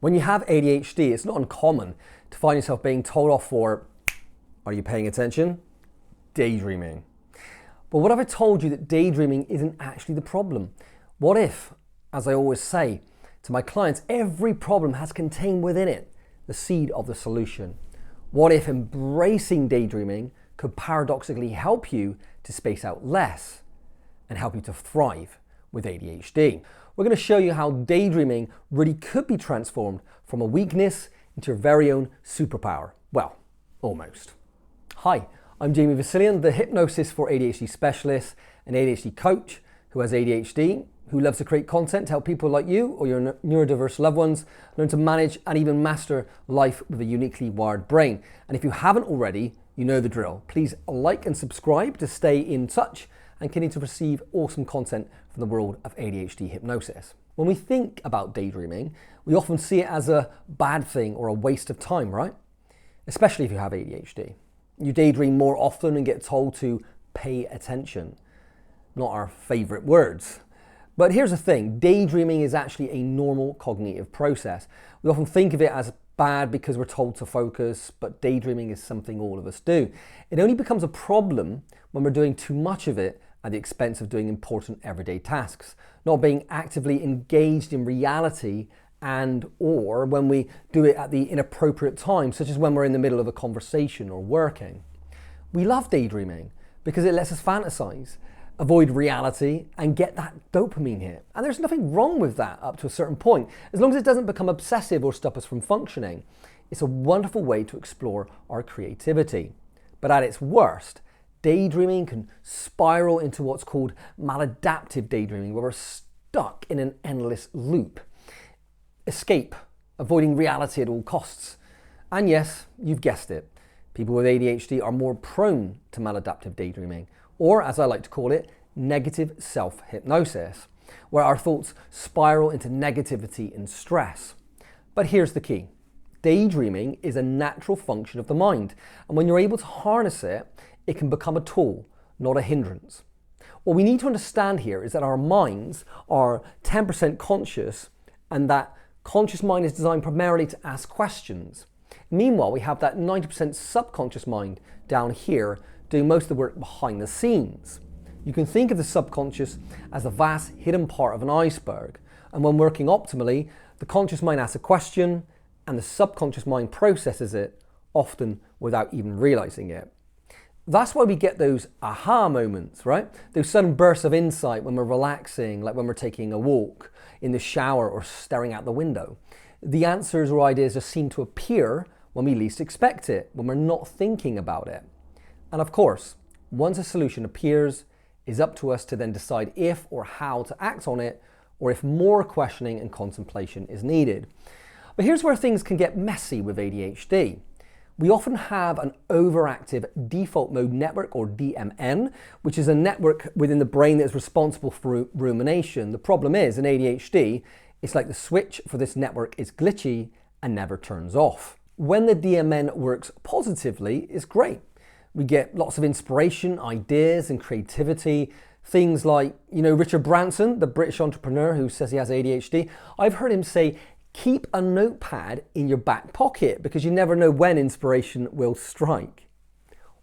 When you have ADHD, it's not uncommon to find yourself being told off for, are you paying attention? Daydreaming. But what if I told you that daydreaming isn't actually the problem? What if, as I always say to my clients, every problem has contained within it the seed of the solution? What if embracing daydreaming could paradoxically help you to space out less and help you to thrive with ADHD? We're going to show you how daydreaming really could be transformed from a weakness into your very own superpower. Well, almost. Hi, I'm Jamie Vasilian, the Hypnosis for ADHD specialist, an ADHD coach who has ADHD, who loves to create content to help people like you or your neurodiverse loved ones learn to manage and even master life with a uniquely wired brain. And if you haven't already, you know the drill. Please like and subscribe to stay in touch and continue to receive awesome content from the world of ADHD hypnosis. When we think about daydreaming, we often see it as a bad thing or a waste of time, right? Especially if you have ADHD. You daydream more often and get told to pay attention. Not our favorite words. But here's the thing, daydreaming is actually a normal cognitive process. We often think of it as bad because we're told to focus, but daydreaming is something all of us do. It only becomes a problem when we're doing too much of it at the expense of doing important everyday tasks, not being actively engaged in reality, and or when we do it at the inappropriate time, such as when we're in the middle of a conversation or working. We love daydreaming because it lets us fantasize, avoid reality, and get that dopamine hit. And there's nothing wrong with that up to a certain point, as long as it doesn't become obsessive or stop us from functioning. It's a wonderful way to explore our creativity. But at its worst, daydreaming can spiral into what's called maladaptive daydreaming, where we're stuck in an endless loop. Escape, avoiding reality at all costs. And yes, you've guessed it, people with ADHD are more prone to maladaptive daydreaming, or as I like to call it, negative self-hypnosis, where our thoughts spiral into negativity and stress. But here's the key. Daydreaming is a natural function of the mind, and when you're able to harness it, it can become a tool, not a hindrance. What we need to understand here is that our minds are 10% conscious, and that conscious mind is designed primarily to ask questions. Meanwhile, we have that 90% subconscious mind down here doing most of the work behind the scenes. You can think of the subconscious as the vast hidden part of an iceberg, and when working optimally, the conscious mind asks a question and the subconscious mind processes it, often without even realizing it. That's why we get those aha moments, right? Those sudden bursts of insight when we're relaxing, like when we're taking a walk, in the shower, or staring out the window. The answers or ideas just seem to appear when we least expect it, when we're not thinking about it. And of course, once a solution appears, it's up to us to then decide if or how to act on it, or if more questioning and contemplation is needed. But here's where things can get messy with ADHD. We often have an overactive default mode network, or DMN, which is a network within the brain that is responsible for rumination. The problem is, in ADHD, it's like the switch for this network is glitchy and never turns off. When the DMN works positively, it's great. We get lots of inspiration, ideas, and creativity. Things like, Richard Branson, the British entrepreneur who says he has ADHD, I've heard him say, keep a notepad in your back pocket because you never know when inspiration will strike.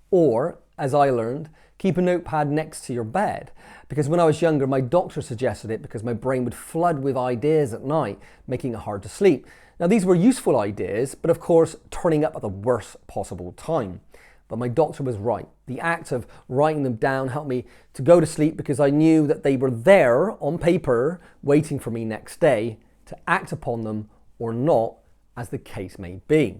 Or, as I learned, keep a notepad next to your bed, because when I was younger, my doctor suggested it because my brain would flood with ideas at night, making it hard to sleep. Now, these were useful ideas, but of course, turning up at the worst possible time. But my doctor was right. The act of writing them down helped me to go to sleep because I knew that they were there on paper, waiting for me next day to act upon them or not, as the case may be.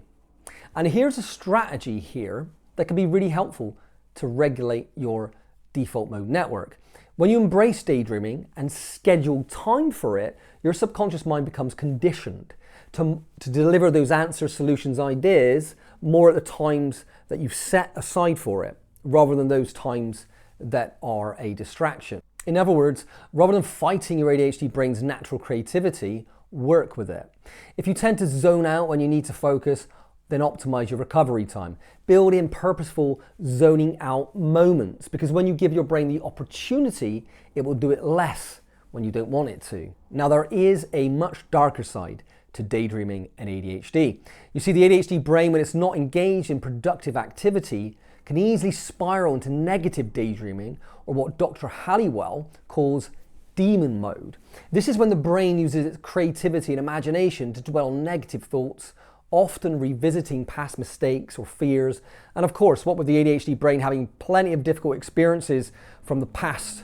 And here's a strategy here that can be really helpful to regulate your default mode network. When you embrace daydreaming and schedule time for it, your subconscious mind becomes conditioned to deliver those answers, solutions, ideas more at the times that you've set aside for it, rather than those times that are a distraction. In other words, rather than fighting your ADHD brain's natural creativity, work with it. If you tend to zone out when you need to focus, then optimize your recovery time. Build in purposeful zoning out moments, because when you give your brain the opportunity, it will do it less when you don't want it to. Now, there is a much darker side to daydreaming and ADHD. You see, the ADHD brain, when it's not engaged in productive activity, can easily spiral into negative daydreaming, or what Dr. Halliwell calls demon mode. This is when the brain uses its creativity and imagination to dwell on negative thoughts, often revisiting past mistakes or fears. And of course, what with the ADHD brain having plenty of difficult experiences from the past,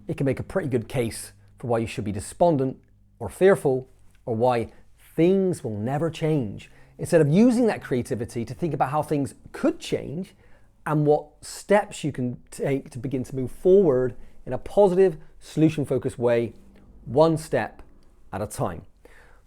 it can make a pretty good case for why you should be despondent or fearful, or why things will never change, instead of using that creativity to think about how things could change and what steps you can take to begin to move forward in a positive, solution-focused way, one step at a time.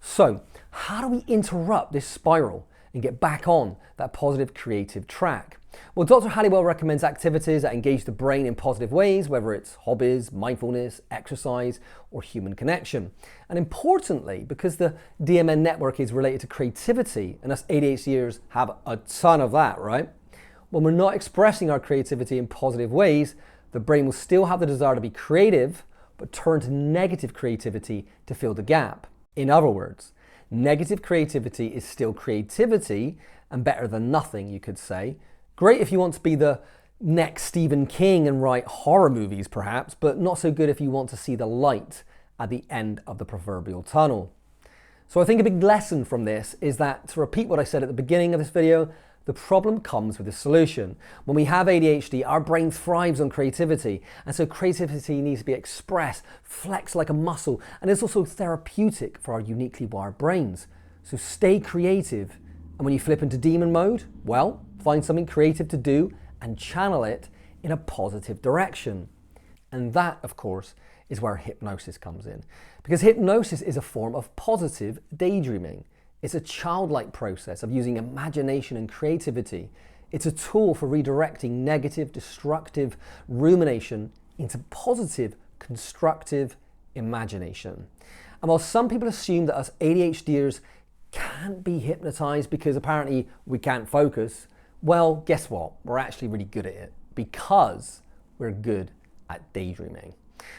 So, how do we interrupt this spiral and get back on that positive creative track? Well, Dr. Halliwell recommends activities that engage the brain in positive ways, whether it's hobbies, mindfulness, exercise, or human connection. And importantly, because the DMN network is related to creativity, and us ADHDers have a ton of that, right? When we're not expressing our creativity in positive ways, the brain will still have the desire to be creative, but turn to negative creativity to fill the gap. In other words, negative creativity is still creativity and better than nothing, you could say. Great if you want to be the next Stephen King and write horror movies perhaps, but not so good if you want to see the light at the end of the proverbial tunnel. So I think a big lesson from this is that, to repeat what I said at the beginning of this video, the problem comes with the solution. When we have ADHD, our brain thrives on creativity, and so creativity needs to be expressed, flexed like a muscle, and it's also therapeutic for our uniquely wired brains. So stay creative, and when you flip into demon mode, well, find something creative to do and channel it in a positive direction. And that, of course, is where hypnosis comes in. Because hypnosis is a form of positive daydreaming. It's a childlike process of using imagination and creativity. It's a tool for redirecting negative, destructive rumination into positive, constructive imagination. And while some people assume that us ADHDers can't be hypnotized because apparently we can't focus, well, guess what? We're actually really good at it because we're good at daydreaming.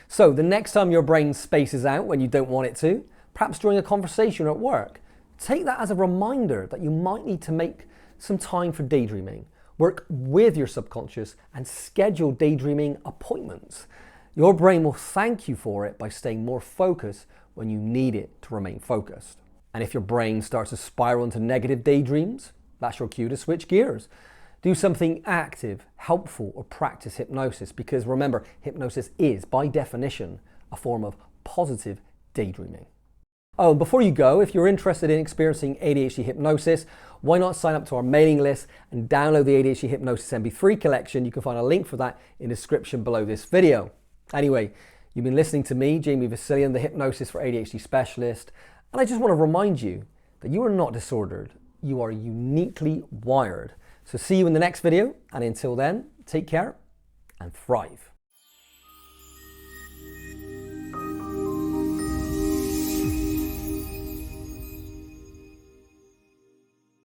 So the next time your brain spaces out when you don't want it to, perhaps during a conversation or at work, take that as a reminder that you might need to make some time for daydreaming. Work with your subconscious and schedule daydreaming appointments. Your brain will thank you for it by staying more focused when you need it to remain focused. And if your brain starts to spiral into negative daydreams, that's your cue to switch gears. Do something active, helpful, or practice hypnosis, because remember, hypnosis is, by definition, a form of positive daydreaming. Oh, and before you go, if you're interested in experiencing ADHD hypnosis, why not sign up to our mailing list and download the ADHD Hypnosis MP3 collection? You can find a link for that in the description below this video. Anyway, you've been listening to me, Jamie Vasilian, the Hypnosis for ADHD specialist, and I just want to remind you that you are not disordered. You are uniquely wired. So see you in the next video, and until then, take care and thrive.